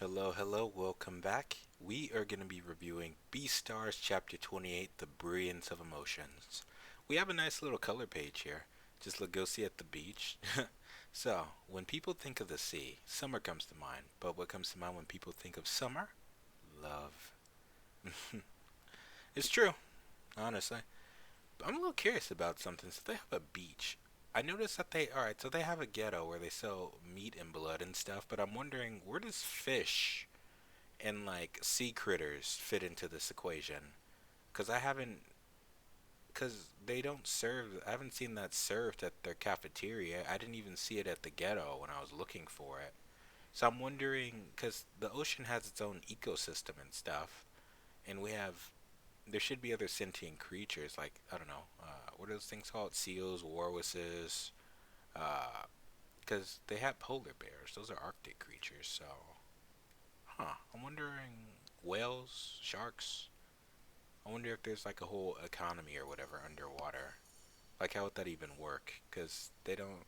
Hello, hello, welcome back. We are going to be reviewing Beastars Chapter 28, The Brilliance of Emotions. We have a nice little color page here. Just Legosi at the beach. So, when people think of the sea, summer comes to mind. But what comes to mind when people think of summer? Love. It's true, honestly. But I'm a little curious about something. So, they have a beach. I noticed that alright, so they have a ghetto where they sell meat and blood and stuff, but I'm wondering, where does fish and like sea critters fit into this equation? Because because they don't serve. I haven't seen that served at their cafeteria. I didn't even see it at the ghetto when I was looking for it. So I'm wondering, because the ocean has its own ecosystem and stuff, and there should be other sentient creatures like, I don't know, what are those things called? Seals, walruses, because they have polar bears. Those are Arctic creatures. So, I'm wondering, whales, sharks. I wonder if there's like a whole economy or whatever underwater. Like, how would that even work? Because they don't.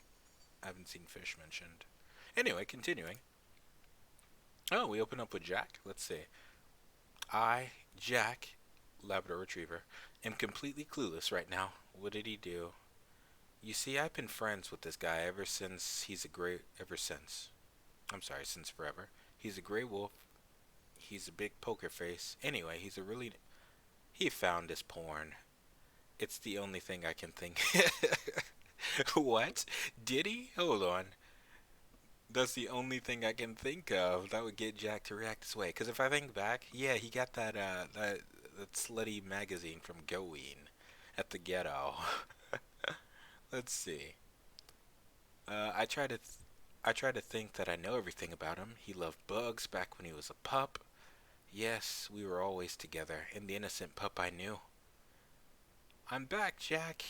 I haven't seen fish mentioned. Anyway, continuing. Oh, we open up with Jack. Let's see. I, Jack, Labrador Retriever, am completely clueless right now. What did he do? You see, I've been friends with this guy ever since he's a gray. Ever since. I'm sorry, since forever. He's a gray wolf. He's a big poker face. Anyway, he's a really. He found his porn. It's the only thing I can think. What? Did he? Hold on. That's the only thing I can think of that would get Jack to react this way. Because if I think back, yeah, he got that slutty magazine from Going at the ghetto. Let's see. Uh, I try to th- I try to think that I know everything about him. He loved bugs back when he was a pup. Yes, we were always together, and the innocent pup I knew. I'm back, Jack.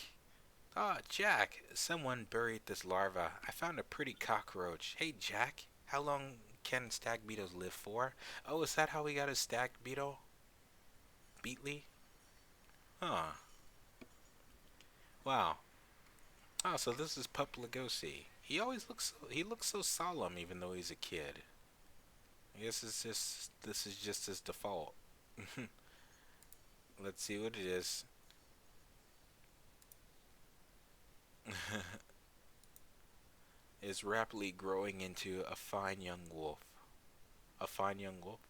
Ah, Jack, someone buried this larva. I found a pretty cockroach. Hey, Jack, how long can stag beetles live for? Oh, is that how we got a stag beetle? Beatley? Huh. Wow. Oh, so this is Pup Legosi. He looks so solemn even though he's a kid. I guess this is just his default. Let's see what it is. Is rapidly growing into a fine young wolf. A fine young wolf?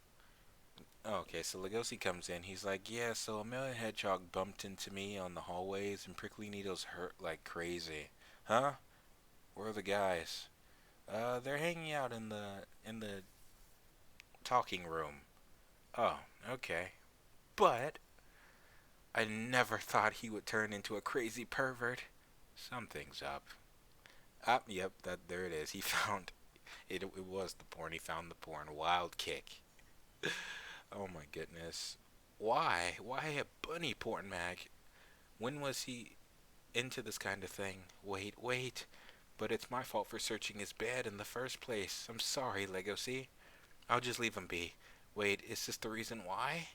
Okay, so Legosi comes in. He's like, yeah, so a million hedgehog bumped into me on the hallways, and prickly needles hurt like crazy. Huh? Where are the guys? They're hanging out in the talking room. Oh, okay. But I never thought he would turn into a crazy pervert. Something's up. Ah, yep, that there it is. He found it. It was the porn. He found the porn. Wild kick. Oh my goodness. Why? Why a bunny porn mag? When was he into this kind of thing? Wait, wait. But it's my fault for searching his bed in the first place. I'm sorry, Legosi. I'll just leave him be. Wait, is this the reason why?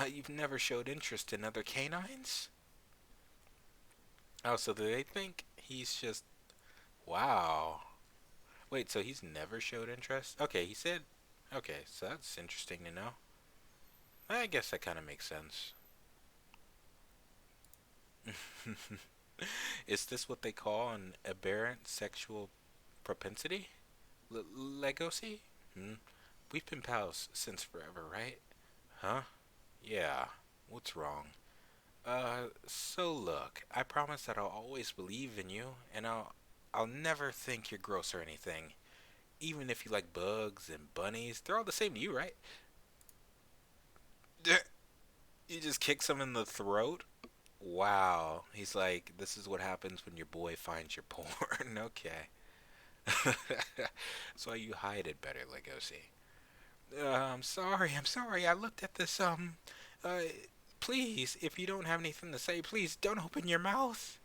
You've never showed interest in other canines? Oh, so do they think he's just. Wow. Wait, so he's never showed interest? Okay, he said. Okay, so that's interesting to know. I guess that kind of makes sense. Is this what they call an aberrant sexual propensity? Legosi? Hmm? We've been pals since forever, right? Huh? Yeah. What's wrong? So look, I promise that I'll always believe in you, and I'll never think you're gross or anything. Even if you like bugs and bunnies, they're all the same to you, right? You just kick some in the throat? Wow. He's like, this is what happens when your boy finds your porn. Okay. That's why you hide it better, Legosi. I'm sorry. I looked at this, uh, please, if you don't have anything to say, please don't open your mouth.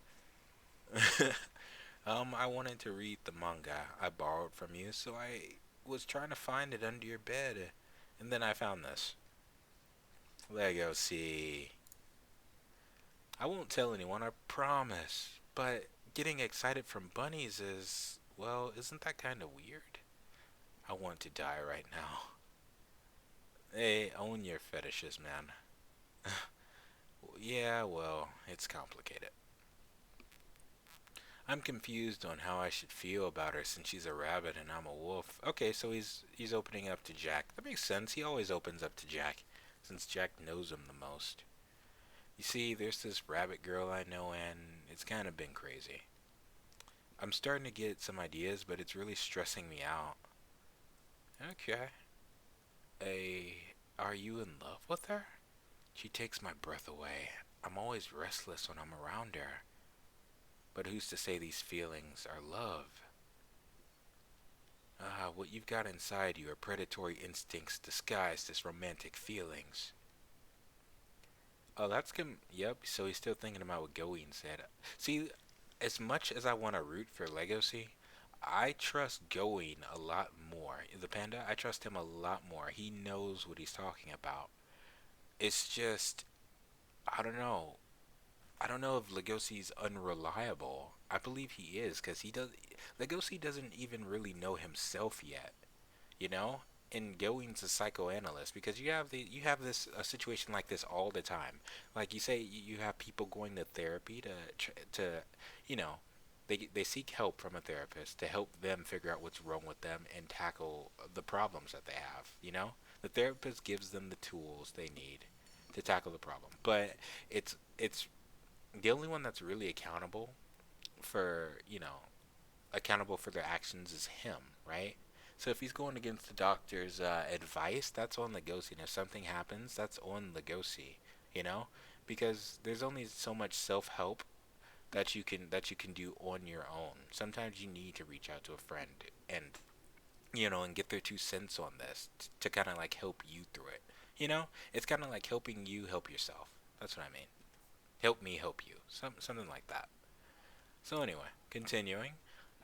I wanted to read the manga I borrowed from you, so I was trying to find it under your bed, and then I found this. Legosi. I won't tell anyone, I promise. But getting excited from bunnies is, well, isn't that kind of weird? I want to die right now. Hey, own your fetishes, man. Yeah, well, it's complicated. I'm confused on how I should feel about her since she's a rabbit and I'm a wolf. Okay, so he's opening up to Jack. That makes sense. He always opens up to Jack since Jack knows him the most. You see, there's this rabbit girl I know and it's kind of been crazy. I'm starting to get some ideas, but it's really stressing me out. Okay. Are you in love with her? She takes my breath away. I'm always restless when I'm around her. But who's to say these feelings are love? Ah, what you've got inside you are predatory instincts disguised as romantic feelings. Oh, Yep, so he's still thinking about what Going said. See, as much as I want to root for Legosi, I trust Going a lot more. The panda, I trust him a lot more. He knows what he's talking about. It's just, I don't know. I don't know if Legosi's unreliable. I believe he is, because Legosi doesn't even really know himself yet. You know, in going to psychoanalyst, because you have this a situation like this all the time. Like you say, you have people going to therapy to you know, they seek help from a therapist to help them figure out what's wrong with them and tackle the problems that they have. The therapist gives them the tools they need to tackle the problem, but it's the only one that's really for accountable for their actions is him, right? So if he's going against the doctor's advice, that's on Legosi. And if something happens, that's on Legosi, you know, because there's only so much self-help that you can do on your own. Sometimes you need to reach out to a friend and and get their 2 cents on this to kind of like help you through it. It's kind of like helping you help yourself. That's what I mean. Help me help you. Something like that. So anyway, continuing.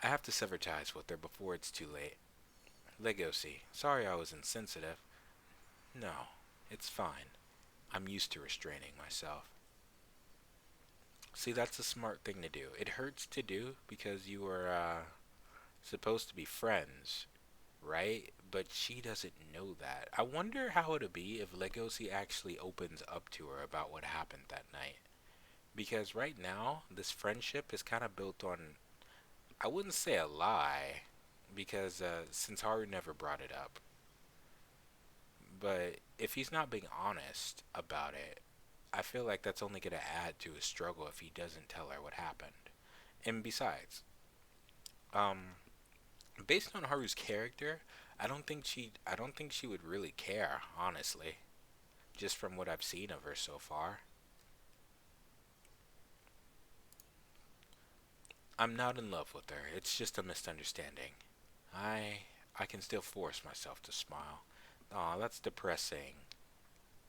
I have to sever ties with her before it's too late. Legosi, sorry I was insensitive. No, it's fine. I'm used to restraining myself. See, that's a smart thing to do. It hurts to do because you were supposed to be friends, right? But she doesn't know that. I wonder how it'll be if Legosi actually opens up to her about what happened that night. Because right now, this friendship is kind of built on, I wouldn't say a lie, because since Haru never brought it up, but if he's not being honest about it, I feel like that's only going to add to his struggle if he doesn't tell her what happened. And besides, um, based on Haru's character, I don't think she would really care, honestly, just from what I've seen of her so far. I'm not in love with her. It's just a misunderstanding. I I can still force myself to smile. Aw, that's depressing.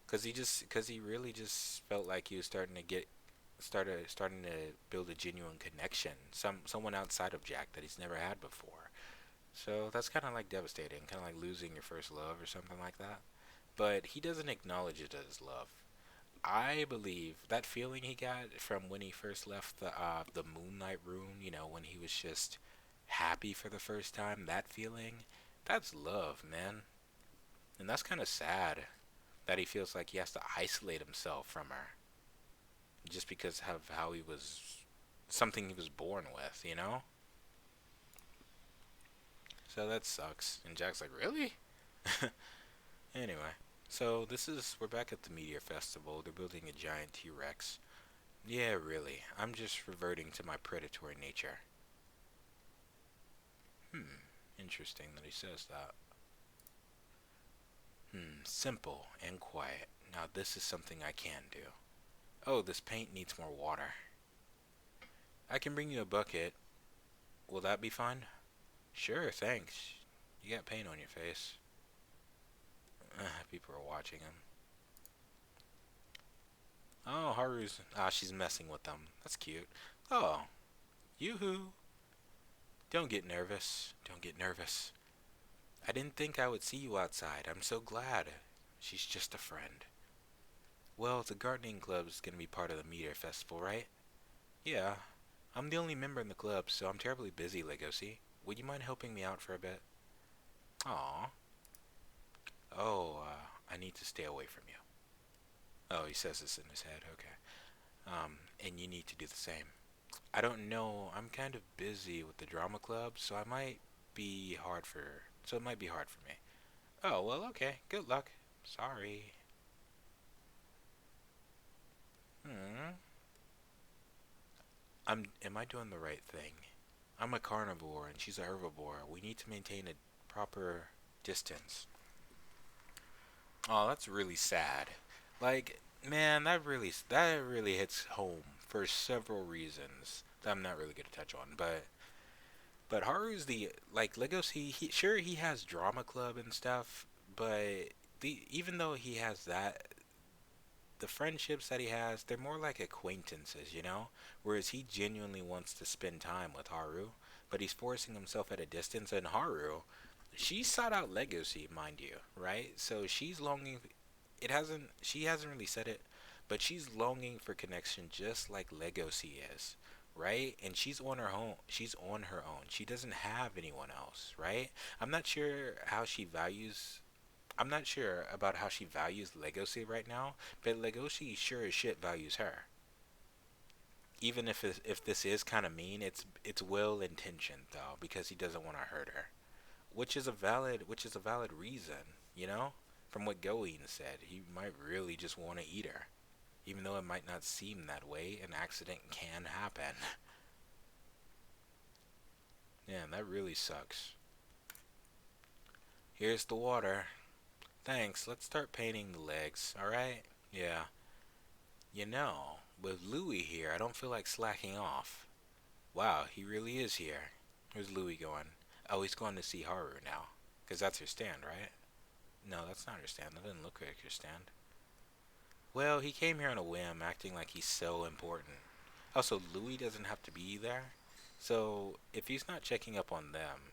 Cause he really just felt like he was starting to build a genuine connection. Someone outside of Jack that he's never had before. So that's kind of like devastating, kind of like losing your first love or something like that. But he doesn't acknowledge it as love. I believe that feeling he got from when he first left the Moonlight Room, when he was just happy for the first time, that feeling, that's love, man. And that's kind of sad that he feels like he has to isolate himself from her just because of how he was something he was born with. So that sucks. And Jack's like, "Really?" Anyway, so we're back at the Meteor Festival. They're building a giant T-Rex. Yeah, really. I'm just reverting to my predatory nature. Interesting that he says that. Simple and quiet. Now this is something I can do. Oh, this paint needs more water. I can bring you a bucket. Will that be fine? Sure, thanks. You got paint on your face. People are watching him. Oh, she's messing with them. That's cute. Oh, yoo-hoo. Don't get nervous. Don't get nervous. I didn't think I would see you outside. I'm so glad. She's just a friend. Well, the gardening club is going to be part of the Meteor Festival, right? Yeah. I'm the only member in the club, so I'm terribly busy, Legosi. Would you mind helping me out for a bit? Aw. Oh, I need need to stay away from you. Oh, he says this in his head. Okay. And you need to do the same. I don't know. I'm kind of busy with the drama club, so I might be hard for. So it might be hard for me. Oh well, okay. Good luck. Sorry. Hmm. Am I doing the right thing? I'm a carnivore and she's a herbivore. We need to maintain a proper distance. Oh, that's really sad. Like, man, that really hits home for several reasons that I'm not really gonna touch on. But Haru's the like Legosi. He sure he has drama club and stuff, but the even though he has that, the friendships that he has, they're more like acquaintances, you know? Whereas he genuinely wants to spend time with Haru, but he's forcing himself at a distance. And Haru, she sought out Legacy, mind you, right? So she's longing. She hasn't really said it, but she's longing for connection just like Legacy is, right? And she's on her own. She's on her own. She doesn't have anyone else, right? I'm not sure how she values I'm not sure about how she values Legosi right now, but Legosi sure as shit values her. Even if this is kind of mean, it's well intentioned though because he doesn't want to hurt her, which is a valid reason, you know. From what Goeen said, he might really just want to eat her, even though it might not seem that way. An accident can happen. Man, that really sucks. Here's the water. Thanks. Let's start painting the legs. All right? Yeah. You know, with Louis here, I don't feel like slacking off. Wow, he really is here. Where's Louis going? Oh, he's going to see Haru now. Because that's her stand, right? No, that's not her stand. That doesn't look like her stand. Well, he came here on a whim, acting like he's so important. Also, Louis doesn't have to be there. So, if he's not checking up on them.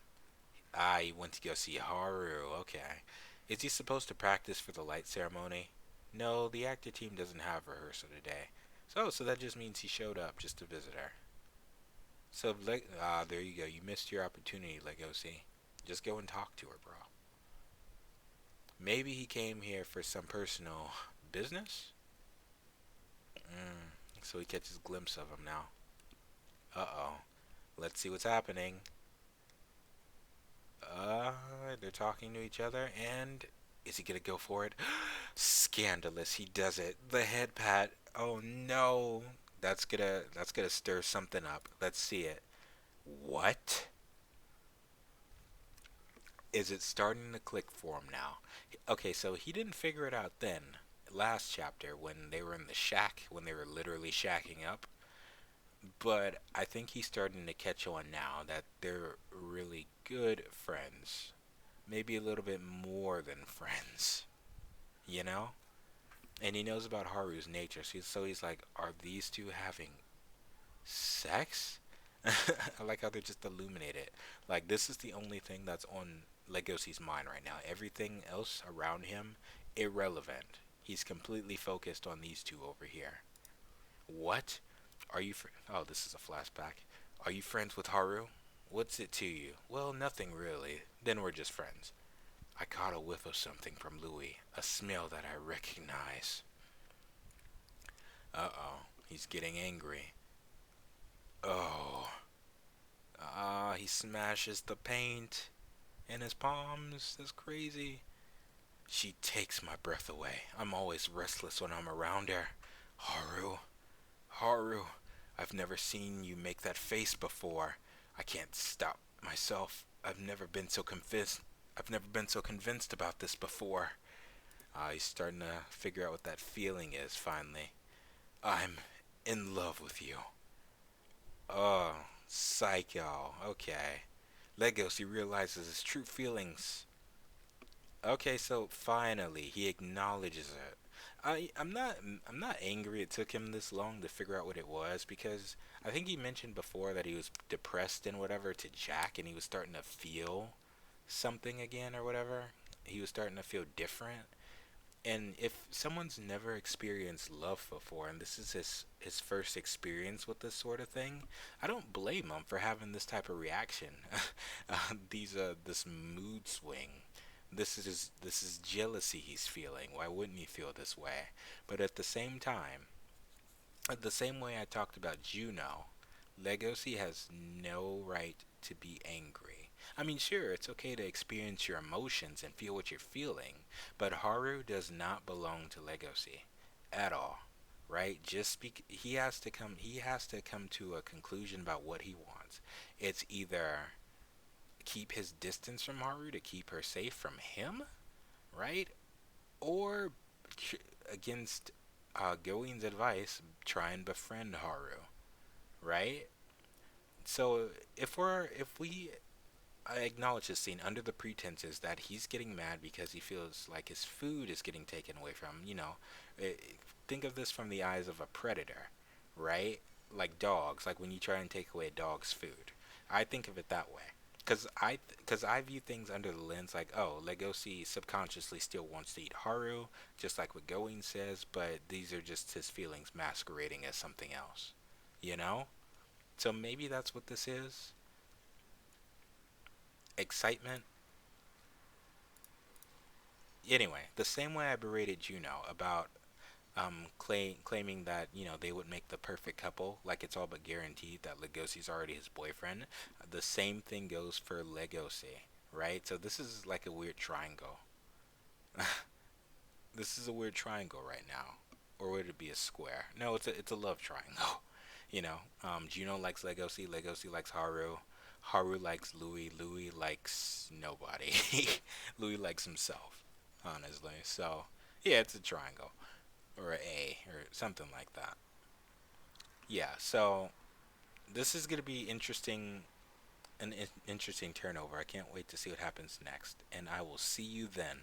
Ah, he went to go see Haru. Okay. Is he supposed to practice for the light ceremony? No, the actor team doesn't have rehearsal today. So that just means he showed up just to visit her. So, there you go. You missed your opportunity, Legosi. Just go and talk to her, bro. Maybe he came here for some personal business? So he catches a glimpse of him now. Uh-oh. Let's see what's happening. Uh, they're talking to each other, and is he gonna go for it? Scandalous, he does it. The head pat. Oh no. That's gonna stir something up. Let's see it. What? Is it starting to click for him now? Okay, so he didn't figure it out then. Last chapter when they were in the shack, when they were literally shacking up. But I think he's starting to catch on now that they're really good friends. Maybe a little bit more than friends, you know? And he knows about Haru's nature, so he's like, are these two having sex? I like how they just illuminate it. Like, this is the only thing that's on Legosi's mind right now. Everything else around him, irrelevant. He's completely focused on these two over here. What? Oh, this is a flashback. Are you friends with Haru? What's it to you? Well, nothing really. Then we're just friends. I caught a whiff of something from Louis, a smell that I recognize. Uh-oh, he's getting angry. Oh, he smashes the paint in his palms. That's crazy. She takes my breath away. I'm always restless when I'm around her. Haru, Haru, I've never seen you make that face before. I can't stop myself. I've never been so convinced about this before. He's starting to figure out what that feeling is finally. I'm in love with you. Oh, psycho. Okay. Legos, he realizes his true feelings. Okay, so finally he acknowledges it. I'm not angry it took him this long to figure out what it was because I think he mentioned before that he was depressed and whatever to Jack and he was starting to feel something again or whatever. He was starting to feel different. And if someone's never experienced love before and this is his first experience with this sort of thing, I don't blame him for having this type of reaction. This mood swing This is jealousy he's feeling. Why wouldn't he feel this way? But at the same time, the same way I talked about Juno, Legosi has no right to be angry. I mean, sure, it's okay to experience your emotions and feel what you're feeling, but Haru does not belong to Legosi at all. Right? He has to come to a conclusion about what he wants. It's either keep his distance from Haru to keep her safe from him, right? Or against Goen's advice, try and befriend Haru, right? So if we acknowledge this scene under the pretenses that he's getting mad because he feels like his food is getting taken away from him, eh, think of this from the eyes of a predator, right? Like dogs, like when you try and take away a dog's food. I think of it that way. Cause I view things under the lens like, oh, Legosi subconsciously still wants to eat Haru, just like what Going says, but these are just his feelings masquerading as something else, you know? So maybe that's what this is. Excitement. Anyway, the same way I berated Juno about claiming that they would make the perfect couple, like it's all but guaranteed that Legosi's already his boyfriend. The same thing goes for Legosi, right? So this is like a weird triangle. This is a weird triangle right now, or would it be a square? No, it's a love triangle. Juno likes Legosi, Legosi likes Haru, Haru likes Louis, Louis likes nobody. Louis likes himself, honestly. So yeah, it's a triangle or a or something like that. Yeah. So this is gonna be interesting, an interesting turnover. I can't wait to see what happens next, and I will see you then.